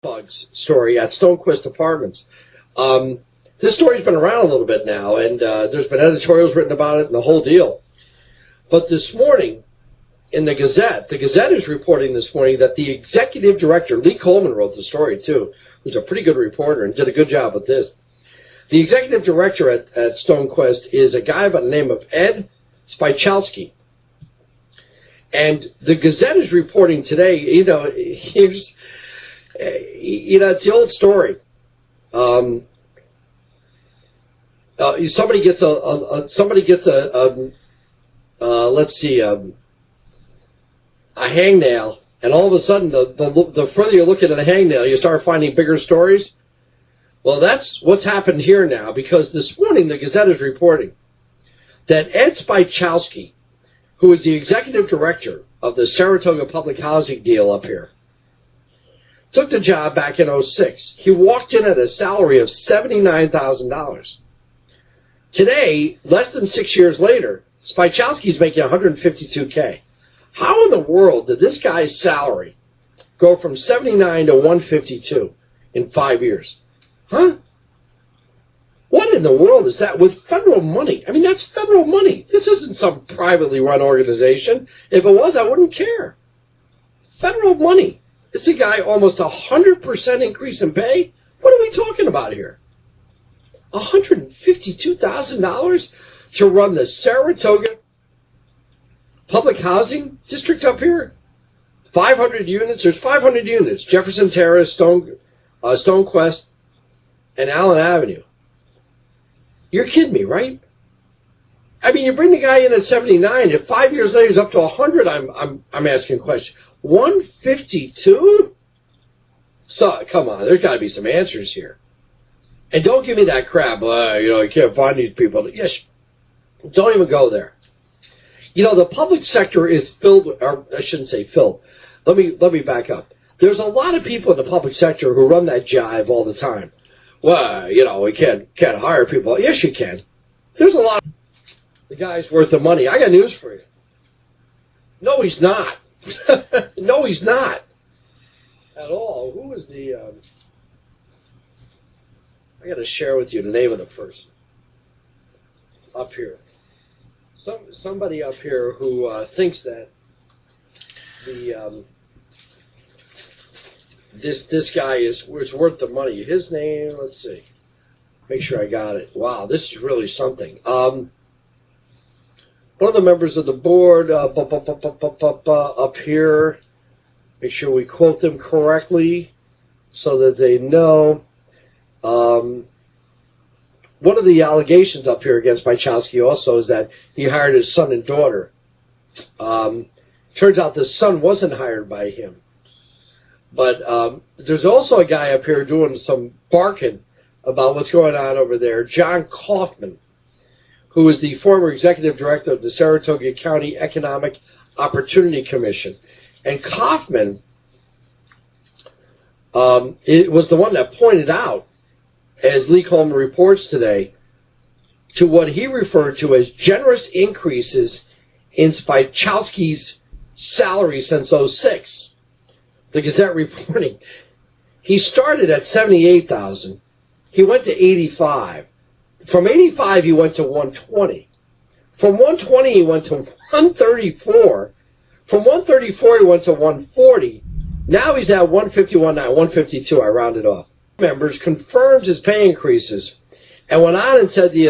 Bugs story at Stonequist Apartments. This story's been around a little bit now, and there's been editorials written about it and the whole deal. But this morning, in the Gazette is reporting this morning that the executive director, Lee Coleman wrote the story too, who's a pretty good reporter and did a good job with this. The executive director at Stonequist is a guy by the name of Ed Spychalsk. And the Gazette is reporting today, it's the old story. Somebody gets a hangnail, and all of a sudden, the further you look at a hangnail, you start finding bigger stories. Well, that's what's happened here now, because this morning the Gazette is reporting that Ed Spychalsk, who is the executive director of the Saratoga public housing deal up here, took the job back in 2006. He walked in at a salary of $79,000. Today, less than 6 years later, Spychalski's making $152K. How in the world did this guy's salary go from 79 to 152 in 5 years? Huh? What in the world is that with federal money? I mean, that's federal money. This isn't some privately run organization. If it was, I wouldn't care. Federal money. Is a guy almost 100% increase in pay? What are we talking about here? $152,000 to run the Saratoga public housing district up here? 500 units. There's 500 units. Jefferson Terrace, Stonequest, and Allen Avenue. You're kidding me, right? I mean, you bring the guy in at 79. If 5 years later he's up to 100, I'm asking a question. 152? So, come on, there's got to be some answers here. And don't give me that crap. You can't find these people. Yes, don't even go there. The public sector is filled, or I shouldn't say filled. Let me back up. There's a lot of people in the public sector who run that jive all the time. Well, we can't hire people. Yes, you can. There's a lot. The guy's worth the money. I got news for you. No, he's not. No, he's not. At all. Who is the... I got to share with you the name of the person. Up here. Somebody up here who thinks that the... This guy is worth the money. His name, let's see. Make sure I got it. Wow, this is really something. One of the members of the board up here. Make sure we quote them correctly so that they know. One of the allegations up here against Spychalsk also is that he hired his son and daughter. Turns out the son wasn't hired by him. But there's also a guy up here doing some barking about what's going on over there, John Kaufman, who is the former executive director of the Saratoga County Economic Opportunity Commission. And Kaufman it was the one that pointed out, as Lee Coleman reports today, to what he referred to as generous increases in Spychalski's salary since 2006. The Gazette reporting, he started at $78,000. He went to 85. From 85, he went to 120. From 120, he went to 134. From 134, he went to 140. Now he's at 151 now, 152. I rounded off. Members confirmed his pay increases and went on and said the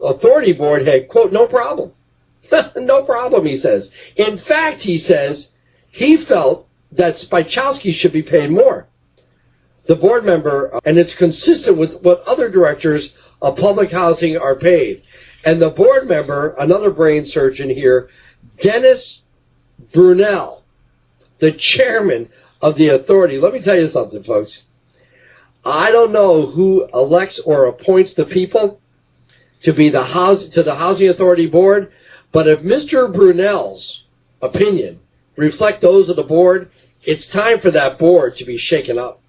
authority board had, quote, no problem. No problem, he says. In fact, he says, he felt that Spychalsk should be paid more. The board member, and it's consistent with what other directors of public housing are paid. And the board member, another brain surgeon here, Dennis Brunel, the chairman of the authority. Let me tell you something, folks. I don't know who elects or appoints the people to be the housing authority board, but if Mr. Brunel's opinion reflect those of the board, it's time for that board to be shaken up.